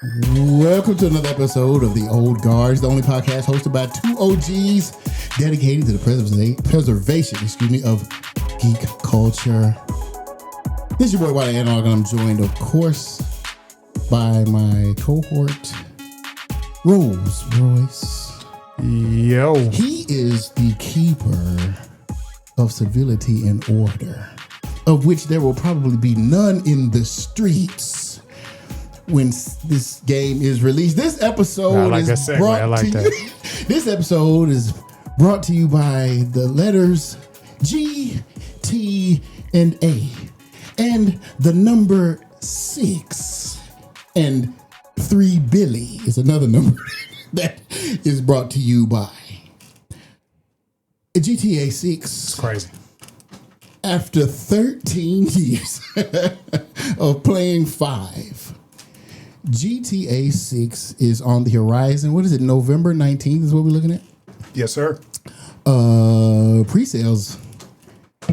Welcome to another episode of The Old Guards, the only podcast hosted by two OGs dedicated to the preservation of geek culture. This is your boy, White Analog, and I'm joined, of course, by my cohort, Rolls Royce. Yo. He is the keeper of civility and order, of which there will probably be none in the streets when this game is released. This episode is brought to you. This episode is brought to you by the letters G, T, and A, and the number 6, and 3 Billy is another number that is brought to you by GTA 6. It's crazy. After 13 years of playing 5, GTA 6 is on the horizon. What is it? November 19th is what we're looking at? Yes, sir. Pre-sales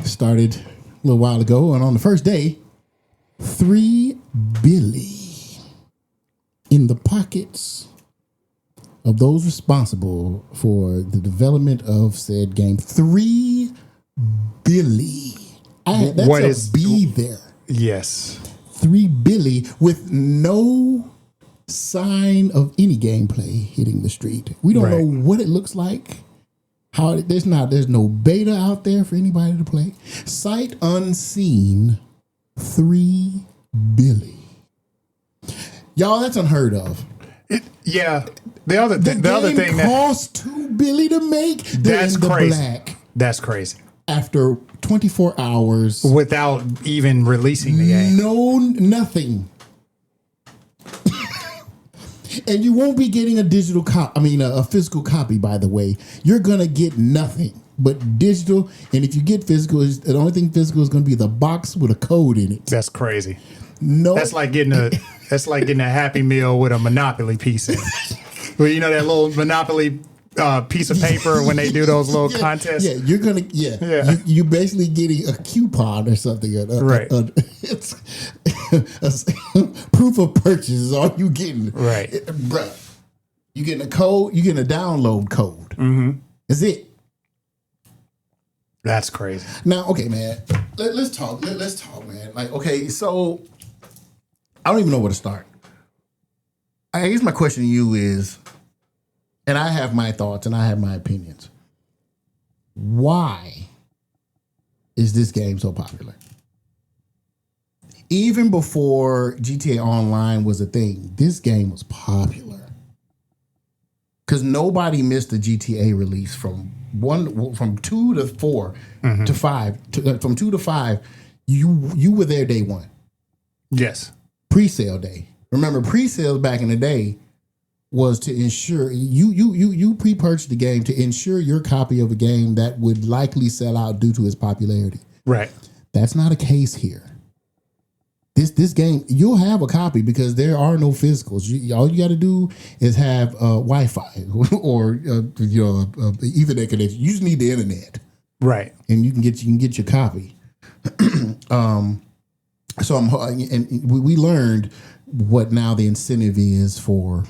started a little while ago, and on the first day, 3 Billy in the pockets of those responsible for the development of said game. 3 Billy. That's a B there. Yes. 3 Billy with no sign of any gameplay hitting the street. We don't know what it looks like. There's no beta out there for anybody to play. Sight unseen, 3 Billy. Y'all, that's unheard of. The other thing that cost 2 Billy to make. That's crazy. Black. That's crazy. After 24 hours. Without even releasing the game. No, nothing. And you won't be getting a a physical copy, by the way. You're going to get nothing but digital. And if you get physical, the only thing physical is going to be the box with a code in it. That's crazy. No. That's like getting a Happy Meal with a Monopoly piece in it. Well, you know that little Monopoly piece of paper when they do those little contests. Yeah, you're gonna. Yeah. You're basically getting a coupon or something. Right. It's proof of purchase is all you getting. Right. Bruh, you getting a code. You getting a download code. Mm-hmm. That's it. That's crazy. Now, okay, man. Let's talk. Let's talk, man. Like, okay, so I don't even know where to start. I guess my question to you is. And I have my thoughts and I have my opinions. Why is this game so popular? Even before GTA Online was a thing, this game was popular. Because nobody missed the GTA release from 2 to 4 to 5. From 2 to 5, you were there day one. Yes. Pre-sale day. Remember, pre-sales back in the day was to ensure you pre-purchased the game to ensure your copy of a game that would likely sell out due to its popularity. Right. That's not a case here. This game, you'll have a copy because there are no physicals. All you got to do is have Wi-Fi or Ethernet connection. You just need the internet, right? And you can get your copy. We learned what now the incentive is for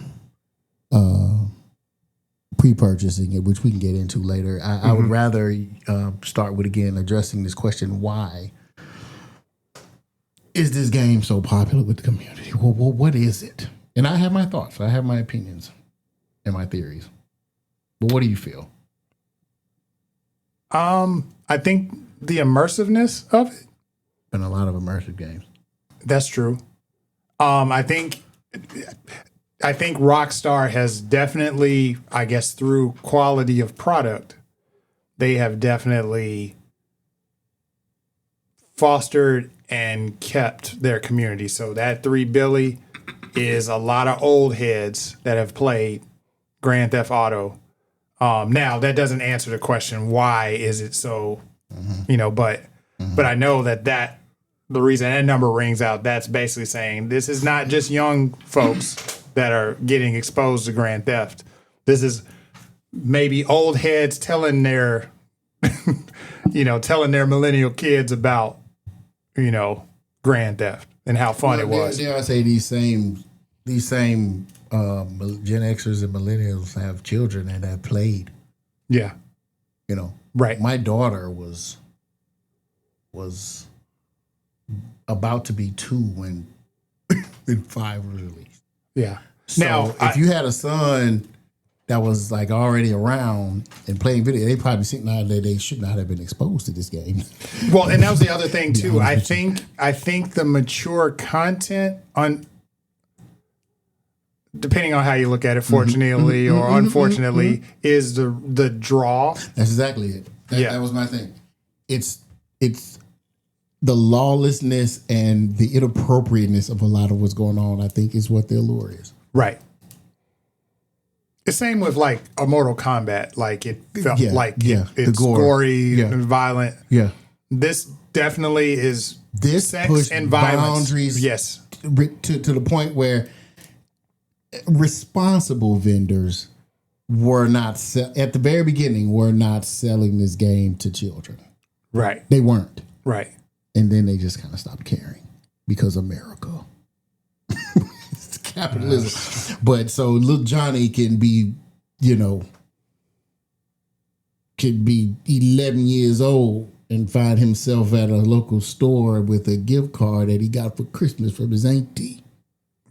pre-purchasing it, which we can get into later. I would rather start with, again, addressing this question: why is this game so popular with the community? Well, what is it? And I have my thoughts, I have my opinions and my theories. But what do you feel? I think the immersiveness of it. Been a lot of immersive games. That's true. I think Rockstar has definitely, I guess, through quality of product, they have definitely fostered and kept their community. So that 3 Billy is a lot of old heads that have played Grand Theft Auto. Now, that doesn't answer the question, why is it so, but I know that the reason that number rings out, that's basically saying this is not just young folks that are getting exposed to Grand Theft. This is maybe old heads telling their, telling their millennial kids about, Grand Theft and how fun it was. Dare I say these same these same Gen Xers and millennials have children and have played. Yeah. You know, Right. my daughter was about to be 2 when 5 was released. Yeah. So Now, if you had a son that was like already around and playing video, they probably think now that they should not have been exposed to this game. well, and that was the other thing too. I think the mature content on, depending on how you look at it, fortunately or unfortunately, is the draw. That's exactly it. Yeah. That was my thing. It's the lawlessness and the inappropriateness of a lot of what's going on, I think, is what the allure is. Right. The same with like a Mortal Kombat. Like it felt it's gore. gory and violent. Yeah. This definitely is This sex pushed and violence. boundaries Yes. to the point where responsible vendors were not at the very beginning were not selling this game to children. Right. They weren't. Right. And then they just kind of stopped caring because America. It's capitalism. But so little Johnny can be, can be 11 years old and find himself at a local store with a gift card that he got for Christmas from his auntie.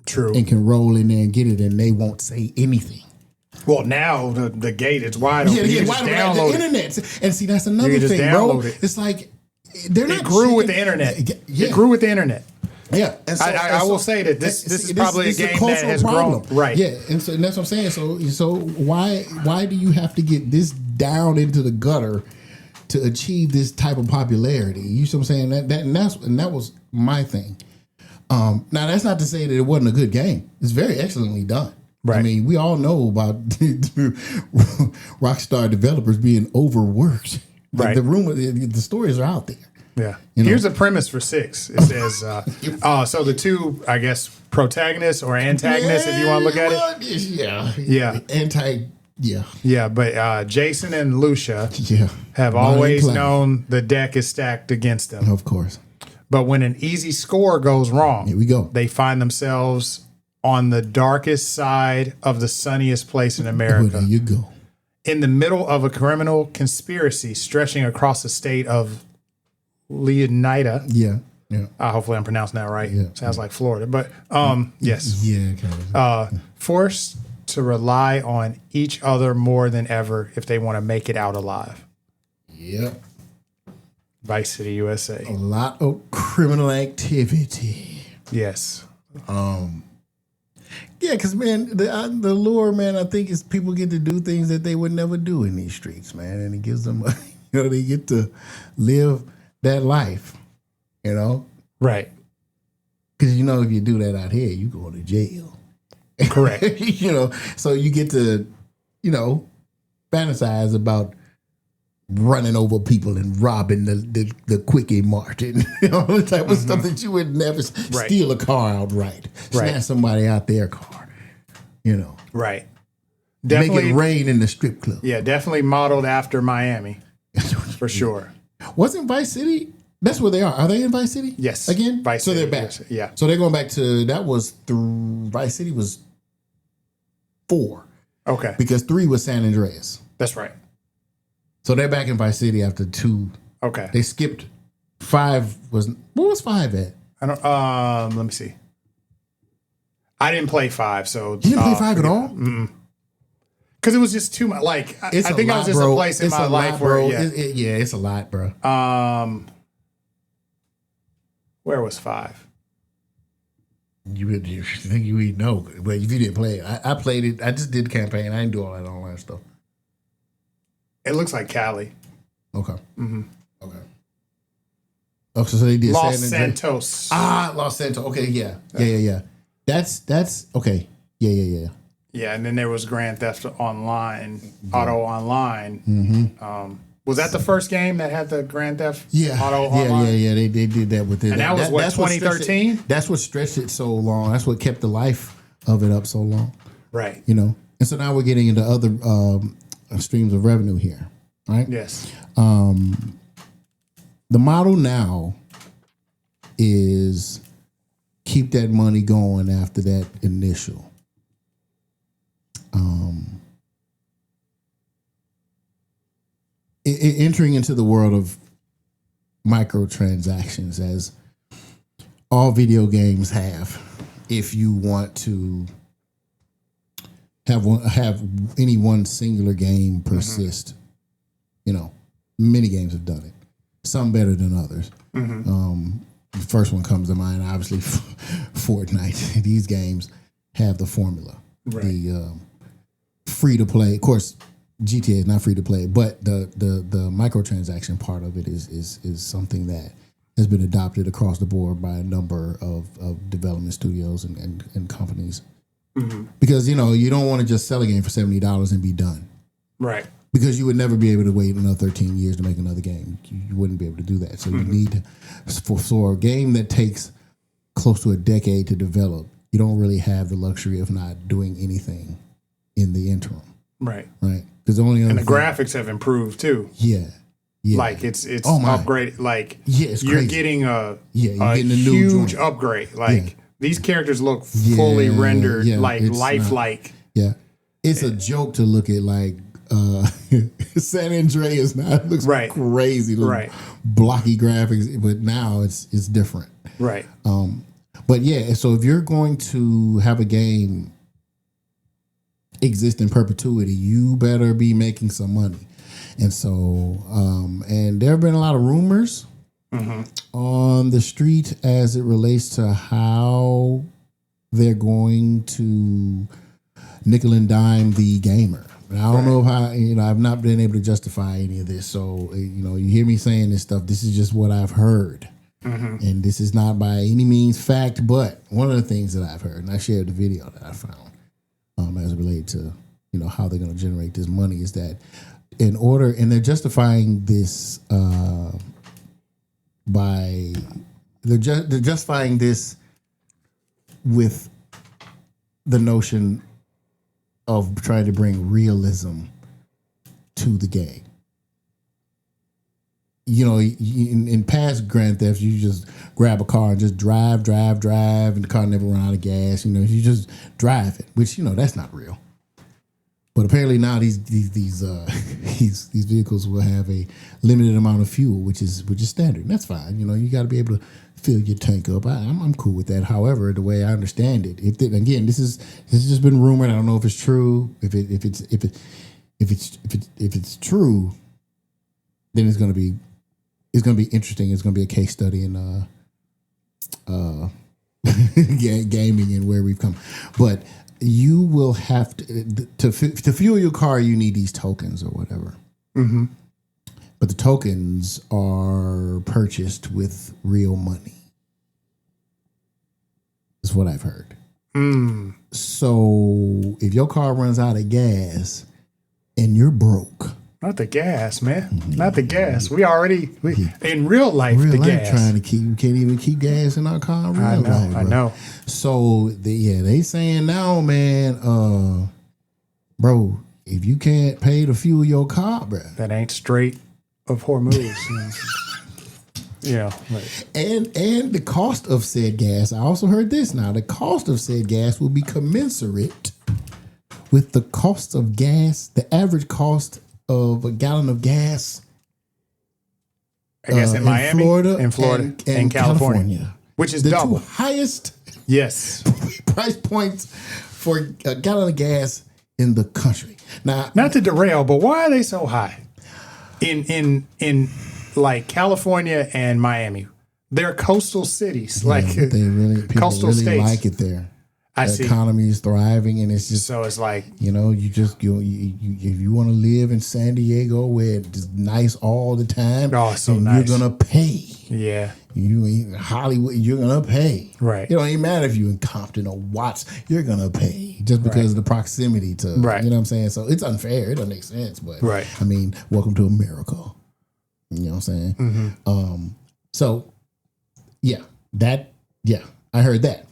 True. And can roll in there and get it, and they won't say anything. Well, now the gate is wide open. You can just download the internet. And see, that's another You can just thing, bro. download it. It's like they're not. It grew with the internet. Yeah. It grew with the internet. Yeah, and so, I will say that this is probably a game that has grown. Right. Yeah, and that's what I'm saying. So why do you have to get this down into the gutter to achieve this type of popularity? You see what I'm saying? That was my thing. Now that's not to say that it wasn't a good game. It's very excellently done. Right. I mean, we all know about Rockstar developers being overworked. Right. The stories are out there. Yeah. Here's a premise for 6. It says, so the two, I guess, protagonists or antagonists, if you want to look at it. Yeah. Yeah. Yeah, but Jason and Lucia have Bonnie always and Clyde. known the deck is stacked against them. Of course. But when an easy score goes wrong, Here we go. they find themselves on the darkest side of the sunniest place in America. Well, there you go. In the middle of a criminal conspiracy stretching across the state of Leonida. Yeah. Hopefully I'm pronouncing that right. Yeah. Sounds like Florida. But yes. Yeah, kind of. Forced to rely on each other more than ever if they want to make it out alive. Yep. Vice City, USA. A lot of criminal activity. Yes. Yeah, because, man, the lure, man, I think is people get to do things that they would never do in these streets, man. And it gives them, they get to live that life, Right. Because, if you do that out here, you go to jail. Correct. So you get to, fantasize about running over people and robbing the Quickie Mart and the type of stuff that you would never steal a car outright, snatch somebody out their car, Right. Definitely, make it rain in the strip club. Yeah, definitely modeled after Miami, for sure. Wasn't Vice City? That's where they are. Are they in Vice City? Yes. Again? Vice so City, they're back. yes, yeah. So they're going back to, that was Vice City was 4. Okay. Because 3 was San Andreas. That's right. So they're back in Vice City after 2. Okay. They skipped 5 what was 5 at? I don't let me see. I didn't play 5, so You didn't play 5 at all? Because it was just too much. Like I It's think a I lot, was just bro. a place in It's my a life lot, where bro. It's a lot, bro. Where was 5? You think you would know, but if you didn't play it, I played it. I just did the campaign. I didn't do all that online stuff. It looks like Cali. Okay. Okay. Oh, so they did Los San Andreas. Santos. Los Santos. Okay, yeah. That's okay. Yeah. Yeah, and then there was Grand Theft Online, Auto Online. Was that the first game that had the Grand Theft Auto Online? Yeah. They did that with it. And that was what, 2013? That's what stretched it so long. That's what kept the life of it up so long. Right. And so now we're getting into other streams of revenue here, right? Yes. The model now is keep that money going after that initial. Entering into the world of microtransactions, as all video games have, if you want to have any one singular game persist, many games have done it. Some better than others. The first one comes to mind, obviously, Fortnite. These games have the formula. Right. The free to play, of course. GTA is not free to play, but the microtransaction part of it is something that has been adopted across the board by a number of development studios and companies. Because you don't want to just sell a game for $70 and be done, right? Because you would never be able to wait another 13 years to make another game. You wouldn't be able to do that. So you need for a game that takes close to a decade to develop, you don't really have the luxury of not doing anything in the interim. Right. Because the graphics have improved too. Yeah. Like it's upgraded. Like you're getting a huge upgrade. Like these characters look fully rendered, like lifelike. It's a joke to look at like San Andreas now. It looks crazy, blocky graphics, but now it's different. Right. But so if you're going to have a game exist in perpetuity, you better be making some money. And so, and there have been a lot of rumors on the street as it relates to how they're going to nickel and dime the gamer. And I don't know how, I've not been able to justify any of this. So, you hear me saying this stuff. This is just what I've heard. And this is not by any means fact, but one of the things that I've heard, and I shared the video that I found, as it related to how they're going to generate this money, is that and they're justifying this they're justifying this with the notion of trying to bring realism to the game. In past Grand Thefts, you just grab a car and just drive, and the car never run out of gas. You just drive it, which that's not real. But apparently now these vehicles will have a limited amount of fuel, which is standard. And that's fine. You got to be able to fill your tank up. I'm cool with that. However, the way I understand it, this has just been rumored. I don't know if it's true. If it's true, then it's going to be interesting. It's going to be a case study in gaming and where we've come. But you will have to fuel your car. You need these tokens or whatever. But the tokens are purchased with real money. That's what I've heard. So if your car runs out of gas and you're broke. Not the gas, man. Not the gas. In real life, the gas. Trying to we can't even keep gas in our car in real life. I know. So they saying now, man, bro, if you can't pay to fuel your car, bro. That ain't straight of Hormuz. And the cost of said gas, I also heard this now, the cost of said gas will be commensurate with the cost of gas, the average cost of a gallon of gas, I guess in Miami, Florida, and California, which is the double. Two highest price points for a gallon of gas in the country. Now, not to derail, but why are they so high? In like California and Miami, they're coastal cities, they really coastal states. Like it there. The economy is thriving, and it's just so it's like you if you want to live in San Diego where it's nice all the time, you're gonna pay. Yeah, you in Hollywood, you're gonna pay. Right, it don't even matter if you're in Compton or Watts, you're gonna pay just because of the proximity to. Right, you know what I'm saying? So it's unfair. It doesn't make sense, but I mean, welcome to America. You know what I'm saying? So I heard that.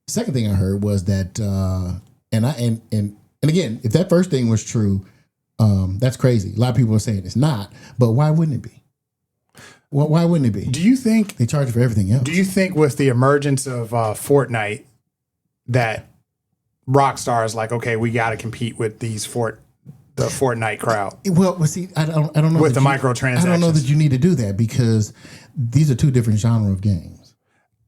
Second thing I heard was that, and again, if that first thing was true, that's crazy. A lot of people are saying it's not, but why wouldn't it be? Well, why wouldn't it be? Do you think They charge for everything else. Do you think with the emergence of Fortnite that Rockstar is like, okay, we got to compete with the Fortnite crowd Well, see, I don't know with that the you- microtransactions? I don't know that you need to do that because these are two different genre of games,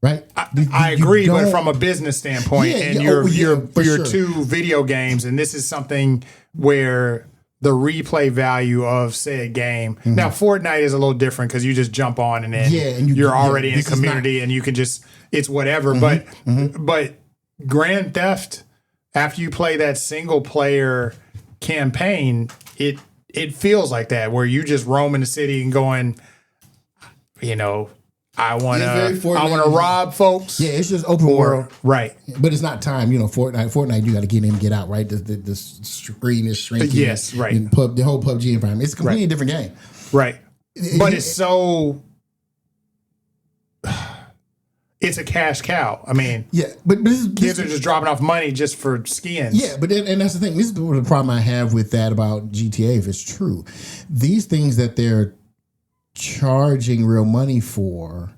right? I You agree, but don't- from a business standpoint, Yeah, and yeah, for your sure. two video games, and this is something where the replay value of said game. Now, Fortnite is a little different because you just jump on and then Yeah, and you're yeah, already in a this is not- community and you can just it's whatever. But Grand Theft, after you play that single player campaign, it feels like that where you just roaming the city and going, I want very to Fortnite. rob folks. Yeah, it's just open world. Right. But it's not time, Fortnite, you got to get in and get out, right? The screen is shrinking. Yes, right. And the whole PUBG environment. It's a completely different game. Right. But it's so it's a cash cow. I mean, Yeah, but this kids are just dropping off money just for skins. yeah, but and that's the thing. This is the problem I have with that about GTA. If it's true, these things that they're charging real money for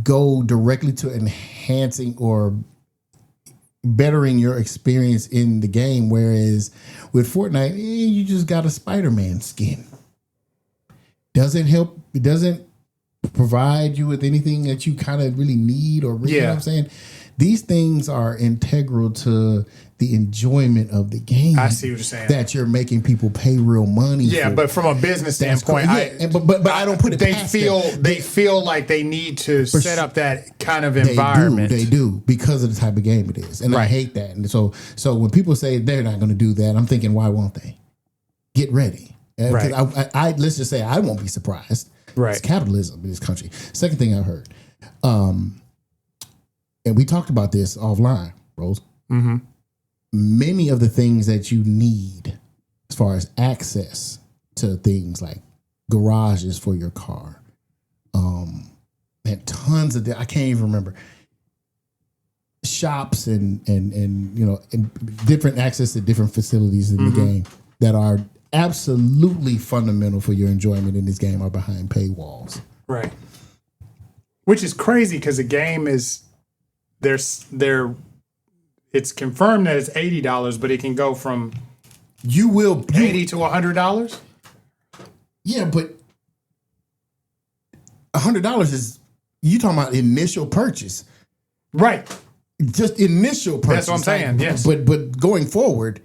go directly to enhancing or bettering your experience in the game. Whereas with Fortnite, you just got a Spider-Man skin. Doesn't help. It doesn't provide you with anything that you kind of really need or really, you know what I'm saying? These things are integral to the enjoyment of the game. I see what you're saying. That you're making people pay real money. Yeah, for. but from a business That's standpoint, correct. But I don't put it they past feel them. they feel like they need to set up that kind of They environment. They do because of the type of game it is, and I hate that. And so when people say they're not going to do that, I'm thinking, why won't they? Get ready. Right. I let's just say I won't be surprised. Right. It's capitalism in this country. Second thing I heard, and we talked about this offline, Rose. Mm-hmm. Many of the things that you need as far as access to things like garages for your car, and tons of I can't even remember shops and different access to different facilities in the game that are absolutely fundamental for your enjoyment in this game are behind paywalls. Right. Which is crazy because the game is it's confirmed that it's $80, but it can go from $80 to $100. Yeah, but $100 is you talking about initial purchase. Right. Just initial purchase. That's what I'm saying, yes. But going forward,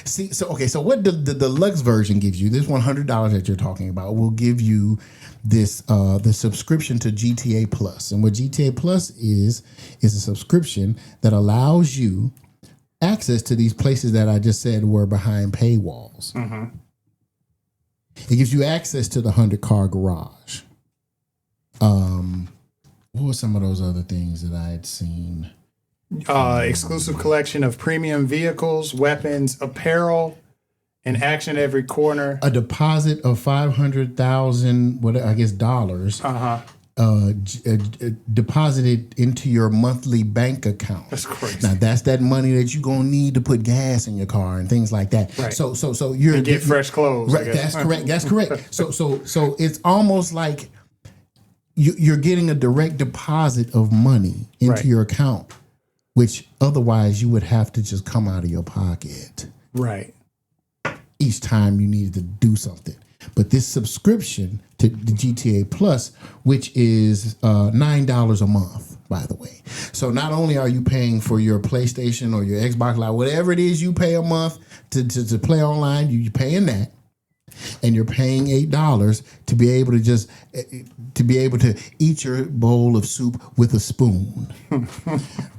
so what the deluxe version gives you, this $100 that you're talking about, will give you this the subscription to GTA Plus. And what GTA Plus is a subscription that allows you access to these places that I just said were behind paywalls. Mm-hmm. It gives you access to the 100-car garage. What were some of those other things that I had seen? Exclusive collection of premium vehicles, weapons, apparel, and action every corner. A deposit of $500,000, dollars. Deposited into your monthly bank account. That's crazy. Now that's that money that you're gonna need to put gas in your car and things like that. Right. So you're And get fresh clothes. Right, that's correct. That's correct. So it's almost like you're getting a direct deposit of money into your account, which otherwise you would have to just come out of your pocket Right. each time you needed to do something. But this subscription to the GTA Plus, which is $9 a month, by the way. So not only are you paying for your PlayStation or your Xbox Live, whatever it is you pay a month to play online, you're paying that. And you're paying $8 to be able to eat your bowl of soup with a spoon,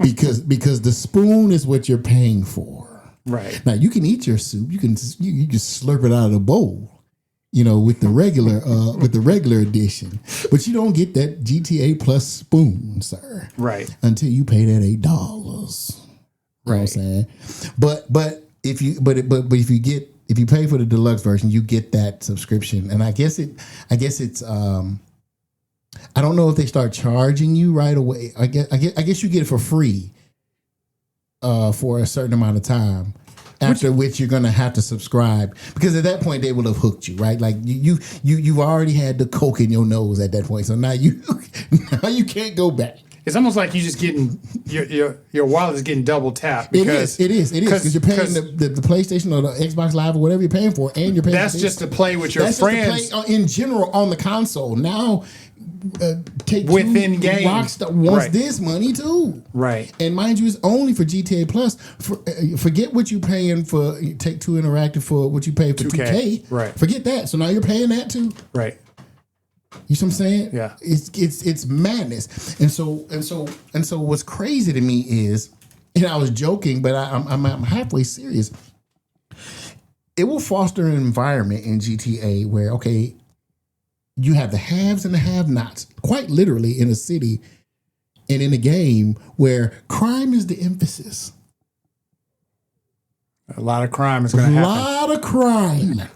because the spoon is what you're paying for. Right. Now you can eat your soup. You just slurp it out of the bowl, with the regular edition. But you don't get that GTA Plus spoon, sir. Right. Until you pay that $8. Right. You know what I'm saying? But if you pay for the deluxe version, you get that subscription. And I guess it's I don't know if they start charging you right away. I guess you get it for free for a certain amount of time After which you're gonna have to subscribe, because at that point they will have hooked you, right? Like you've already had the coke in your nose at that point, so now you can't go back. It's almost like you just getting your wallet is getting double tapped. Because it is because you're paying the PlayStation or the Xbox Live or whatever you're paying for, and you're paying. That's just to play with your friends. Just to play in general on the console. Now, take within game. Rockstar wants this money too, right? And mind you, it's only for GTA Plus. Forget what you're paying for Take-Two Interactive for what you pay for 2K. Right. Forget that. So now you're paying that too, right? You see what I'm saying? Yeah. It's madness. And so what's crazy to me is, and I was joking, but I'm halfway serious. It will foster an environment in GTA where, okay, you have the haves and the have-nots, quite literally in a city and in a game where crime is the emphasis. A lot of crime is going to happen. A lot of crime. A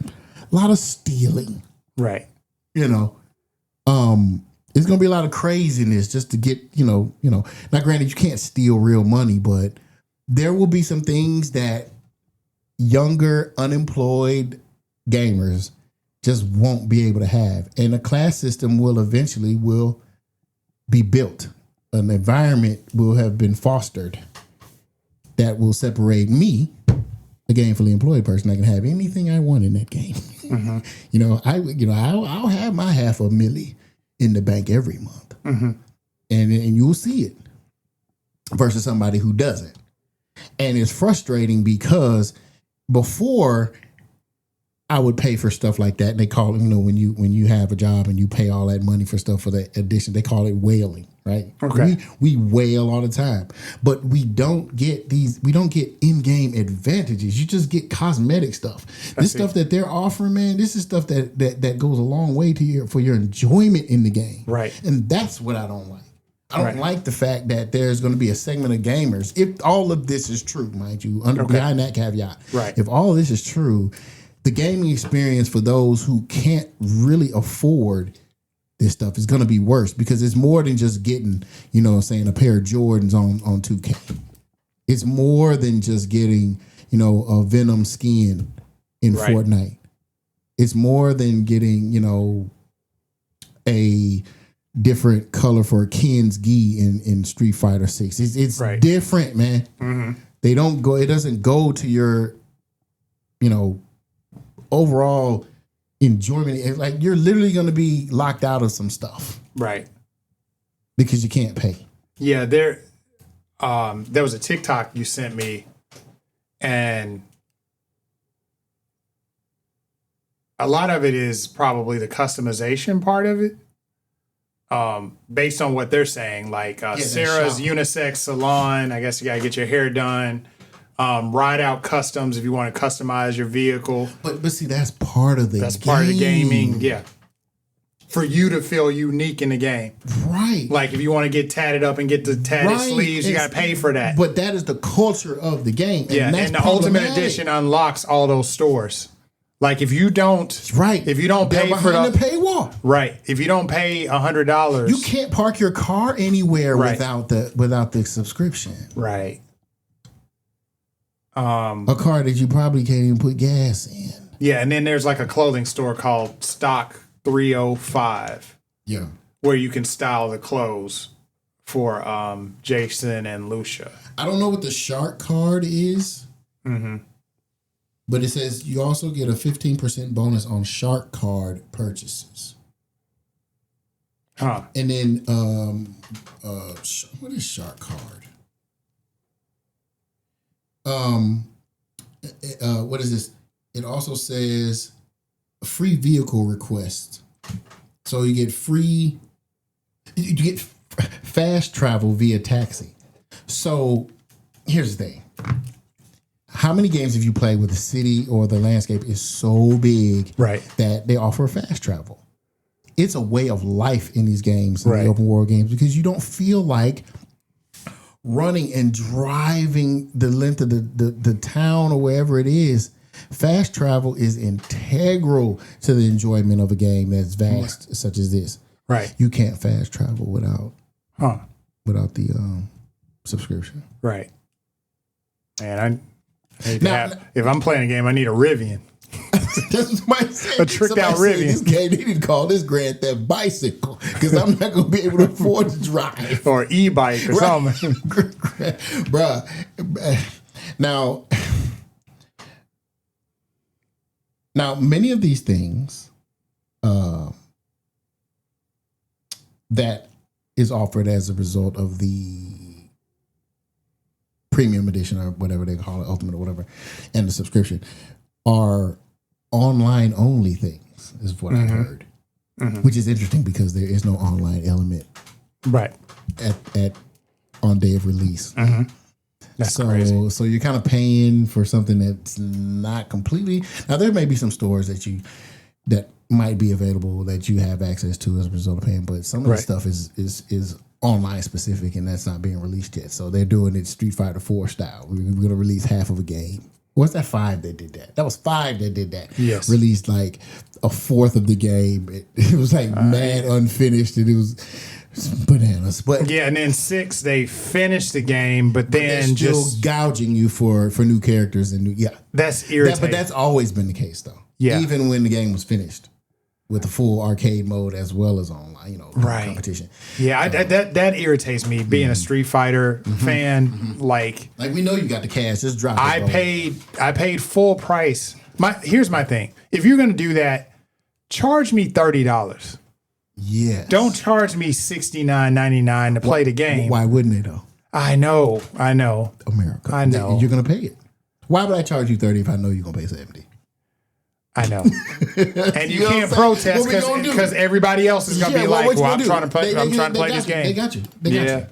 lot of stealing. Right. You know. It's gonna be a lot of craziness just to get, you know. Now, granted, you can't steal real money, but there will be some things that younger, unemployed gamers just won't be able to have, and a class system will eventually be built. An environment will have been fostered that will separate me, a gainfully employed person. I can have anything I want in that game. Mm-hmm. I'll have my $500,000 in the bank every month, mm-hmm. and you'll see it. Versus somebody who doesn't, and it's frustrating because before I would pay for stuff like that. And they call it, when you have a job and you pay all that money for stuff for the addition, they call it whaling, right? Okay. We whale all the time, but we don't get in-game advantages. You just get cosmetic stuff. This stuff that they're offering, man, this is stuff that goes a long way for your enjoyment in the game. Right. And that's what I don't like. I don't like the fact that there's going to be a segment of gamers. If all of this is true, mind you, behind that caveat, right? If all of this is true, the gaming experience for those who can't really afford this stuff is going to be worse, because it's more than just getting, a pair of Jordans on 2K. It's more than just getting, a Venom skin in Fortnite. It's more than getting, a different color for Ken's gi in Street Fighter 6. It's different, man. Mm-hmm. It doesn't go to your, overall enjoyment. It's like you're literally going to be locked out of some stuff. Right. Because you can't pay. Yeah, there was a TikTok you sent me, and a lot of it is probably the customization part of it. Based on what they're saying, like Sarah's unisex salon, I guess you gotta get your hair done. Ride Out Customs if you want to customize your vehicle. But see, that's part of the part of the gaming, yeah. For you to feel unique in the game. Right. Like if you want to get tatted up and get the tatted sleeves, you gotta pay for that. But that is the culture of the game. And and the Ultimate Edition unlocks all those stores. Like if you don't pay for the paywall. Right. If you don't pay $100, you can't park your car anywhere without the subscription. Right. A car that you probably can't even put gas in. Yeah, and then there's like a clothing store called Stock 305. Yeah. Where you can style the clothes for Jason and Lucia. I don't know what the Shark card is. Mm-hmm. But it says you also get a 15% bonus on Shark card purchases. Huh. And then, what is Shark card? What is this? It also says a free vehicle request. So you get fast travel via taxi. So here's the thing. How many games have you played where the city or the landscape is so big that they offer fast travel? It's a way of life in these games, in the open world games, because you don't feel like running and driving the length of the town or wherever it is. Fast travel is integral to the enjoyment of a game that's vast, such as this. Right. You can't fast travel without the subscription. Right. And If I'm playing a game, I need a Rivian. That's what I said. A tricked out Rivian. This game, they didn't call this Grand Theft Bicycle because I'm not going to be able to afford to drive. Or e-bike or something. Bruh. Now, many of these things that is offered as a result of the premium edition or whatever they call it, ultimate or whatever, and the subscription are online only things, is what I've heard. Which is interesting because there is no online element Right. at on day of release. That's crazy. So you're kind of paying for something that's not completely. Now there may be some stores that might be available that you have access to as a result of paying, but some of the stuff is online specific and that's not being released yet. So they're doing it Street Fighter 4 style. We're going to release half of a game. What's that 5 that did that? That was 5 that did that. Yes. Released like a fourth of the game. It was like mad unfinished and it was bananas. But yeah, and then 6 they finished the game, but then they're still just gouging you for new characters and new that's irritating. but that's always been the case though. Yeah. Even when the game was finished with the full arcade mode as well as online, competition. Yeah, that irritates me. Being a Street Fighter fan, like we know you got the cash, just drop it. I paid full price. Here's my thing. If you're gonna do that, charge me $30. Yes. Don't charge me $69.99 to play the game. Why wouldn't they though? I know. America. I know. You're gonna pay it. Why would I charge you 30 if I know you're gonna pay 70? I know. And you can't protest because everybody else is gonna be like, "Well, I'm trying to play this game." They got you. They got you. And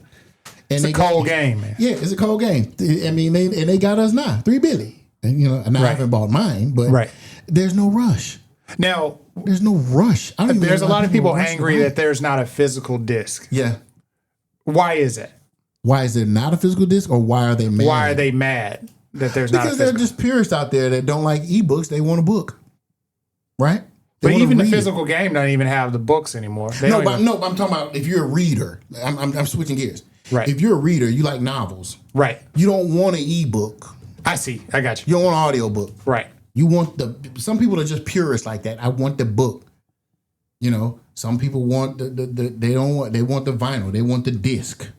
it's a cold game, man. Yeah, it's a cold game. I mean, they got us now, $3 billion. And I haven't bought mine, but there's no rush. Now, there's no rush. There's a lot of people angry that there's not a physical disc. Yeah. Why is it? Why is there not a physical disc, or why are they mad? Why are they mad that there's not a physical? Because they're just purists out there that don't like ebooks. They want a book. Right? But even the physical game doesn't even have the books anymore. I'm talking about if you're a reader. I'm switching gears. Right. If you're a reader, you like novels. Right. You don't want an ebook. I see. I got you. You don't want an audiobook. Right. You want some people are just purists like that. I want the book. Some people want they want the vinyl. They want the disc.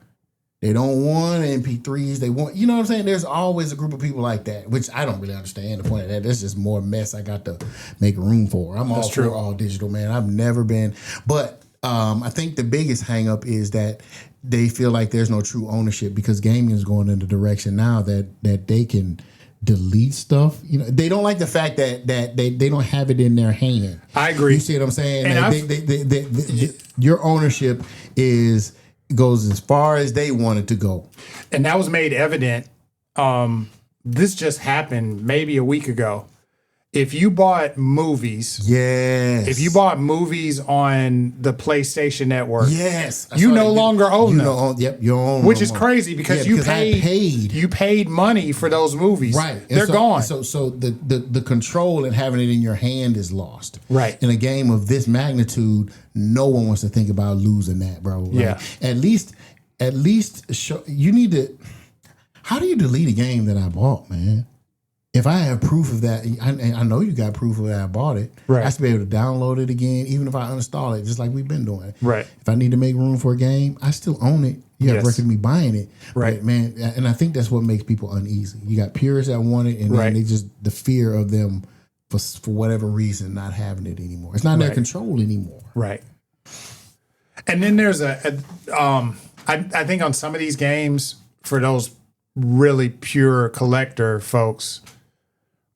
They don't want MP3s. They want, you know what I'm saying? There's always a group of people like that, which I don't really understand the point of that. That's just more mess I got to make room for. I'm all for all digital, man. I've never been. But I think the biggest hang up is that they feel like there's no true ownership because gaming is going in the direction now that they can delete stuff. They don't like the fact that they don't have it in their hand. I agree. You see what I'm saying? And your ownership goes as far as they want it to go. And that was made evident. This just happened maybe a week ago. If you bought movies, if you bought movies on the PlayStation Network, you no longer own them. You own which is crazy because you paid money for those movies. Right, they're gone. So the control and having it in your hand is lost. Right, in a game of this magnitude, no one wants to think about losing that, bro. At least you need to. How do you delete a game that I bought, man? If I have proof of that, I know you got proof of that I bought it. Right. I should be able to download it again, even if I uninstall it, just like we've been doing. Right. If I need to make room for a game, I still own it. You have record of me buying it. Right. But man, and I think that's what makes people uneasy. You got purists that want it, and then they just, the fear of them, for whatever reason, not having it anymore. It's not in their control anymore. Right. And then there's I think on some of these games, for those really pure collector folks,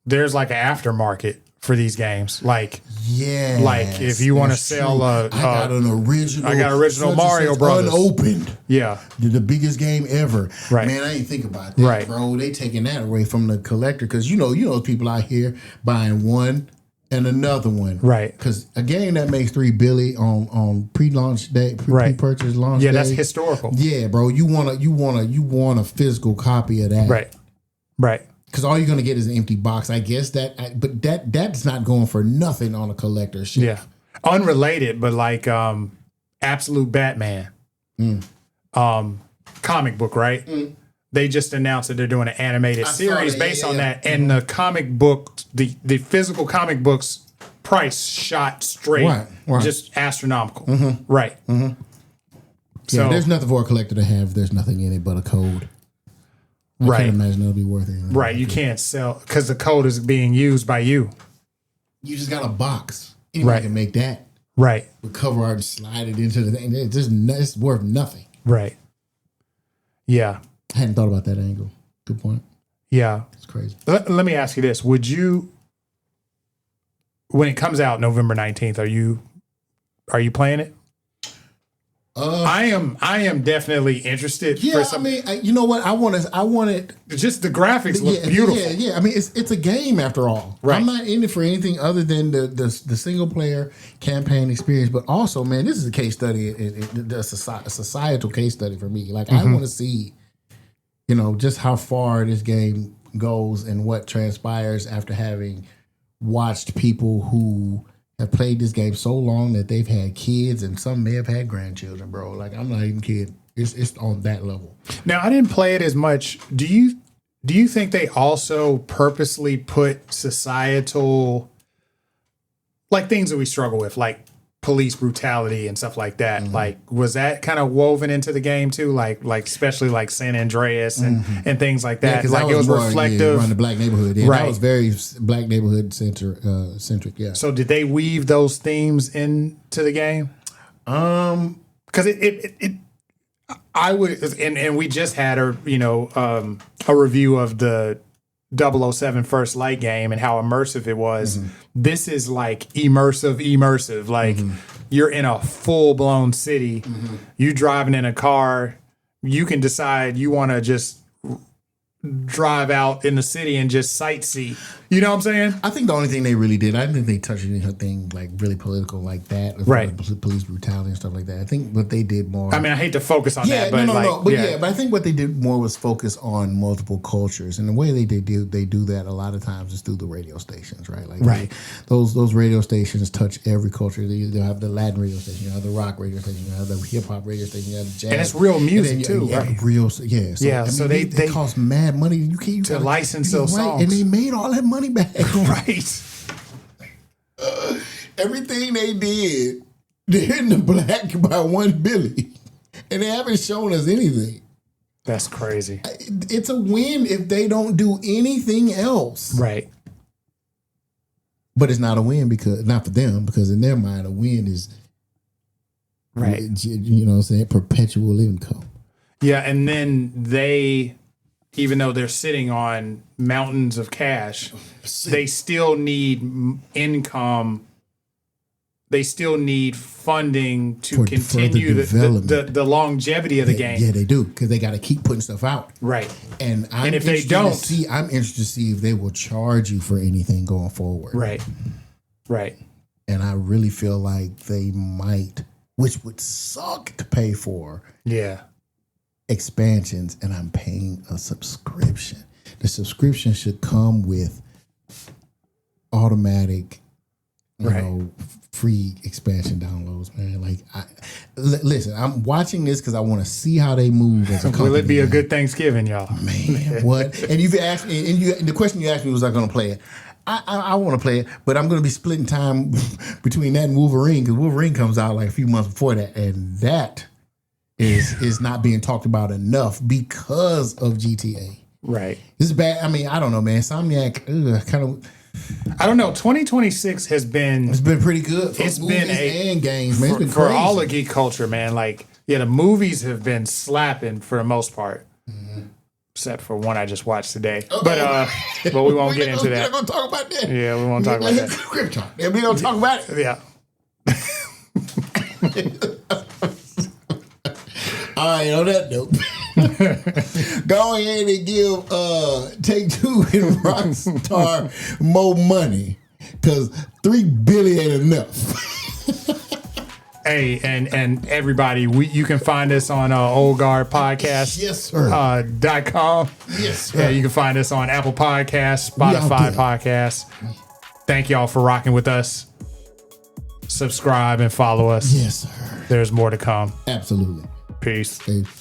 there's like an aftermarket for these games. Like if you want to sell I got original Mario Brothers unopened. Yeah. The biggest game ever. Right. Man, I ain't think about that, bro. They taking that away from the collector because you know people out here buying one and another one. Right. Because a game that makes $3 billion on pre-launch day, pre-purchase launch day. Yeah, that's historical. Yeah, bro. You want a physical copy of that. Right. Right. Because all you're gonna get is an empty box, I guess. But that's not going for nothing on a collector shelf. Yeah, unrelated, but like Absolute Batman, comic book, right? they just announced that they're doing an animated series that. based Yeah, on yeah. that. And the comic book, the physical comic books price shot straight, Right. just astronomical. Right. Yeah, So, there's nothing for a collector to have. There's nothing in it but a code. I right. can't imagine it'll be worth anything. Right. You can't sell because the code is being used by you. You just got a box. Anybody Right. can make that. Right. With cover art and slide it into the thing. It's worth nothing. Right. Yeah. I hadn't thought about that angle. Good point. Yeah. It's crazy. Let me ask you this. Would you, when it comes out November 19th, are you playing it? I am definitely interested. Yeah, I mean, you know what? I want it. Just the graphics look beautiful. Yeah. I mean, it's a game after all. Right. I'm not in it for anything other than the single player campaign experience. But also, man, this is a case study, a societal case study for me. Like, I want to see, just how far this game goes and what transpires after having watched people who have played this game so long that they've had kids and some may have had grandchildren, bro. Like, I'm not even kidding. It's on that level. Now, I didn't play it as much. Do you think they also purposely put societal, like things that we struggle with, like police brutality and stuff like that? Like, was that kind of woven into the game too? Like especially like San Andreas and things like that. Yeah, like it was more, reflective. around the black neighborhood. Yeah, Right. That was very black neighborhood centric. Yeah. So did they weave those themes into the game? Because I would, and we just had a review of the 007 First Light game and how immersive it was. This is like immersive. Like you're in a full blown city. You driving in a car. You can decide you want to just drive out in the city and just sightsee. You know what I'm saying? I think the only thing they really did, I didn't think they touched anything like really political like that. Right. Police brutality and stuff like that. I think what they did more. I mean, I hate to focus on Yeah, that, but but I think what they did more was focus on multiple cultures, and the way they do that a lot of times is through the radio stations, right? Like those radio stations touch every culture. They'll have the Latin radio station, you have the rock radio station, you have the hip hop radio station, you have the jazz, and it's real music too, right? Yeah. So they cost mad money. You can't to license those songs, and they made all that money back. Right. Everything they did, they're in the black by $1 billion, and they haven't shown us anything. That's crazy. It's a win if they don't do anything else. Right. But it's not a win not for them, because in their mind, a win is right. You know what I'm saying? Perpetual income. Yeah, and then they, even though they're sitting on mountains of cash, they still need income. They still need funding to For continue the longevity of the game. Yeah, they do, because they got to keep putting stuff out. Right. And if they don't, I'm interested to see if they will charge you for anything going forward. Right. Right. And I really feel like they might, which would suck to pay for. Yeah. Expansions, and I'm paying a subscription. The subscription should come with automatic, free expansion downloads, man. Like, listen, I'm watching this because I want to see how they move as a company. Will it be a good Thanksgiving, y'all? Man, what? And you've asked me, and the question you asked me was, I going to play it? I want to play it, but I'm going to be splitting time between that and Wolverine, because Wolverine comes out like a few months before that, and that is not being talked about enough because of GTA. Right. This is bad. I mean, I don't know, man. Insomniac, kind of. I don't know. 2026 has been. It's been pretty good. For it's movies been and games, man. It's been for crazy. all of geek culture, man. Like, yeah, the movies have been slapping for the most part, except for one I just watched today. But we won't get into that. We're not gonna talk about that. Yeah, we won't talk about that. Script talk. Yeah, we don't talk about it. Yeah. All right, on that note, go ahead and give Take-Two and Rockstar more money, because $3 billion ain't enough. Hey, and everybody, you can find us on Old Guard Podcast. Yes, sir. .com. Yes, sir. Yeah, you can find us on Apple Podcasts, Spotify Podcasts. Thank y'all for rocking with us. Subscribe and follow us. Yes, sir. There's more to come. Absolutely. Peace. Peace.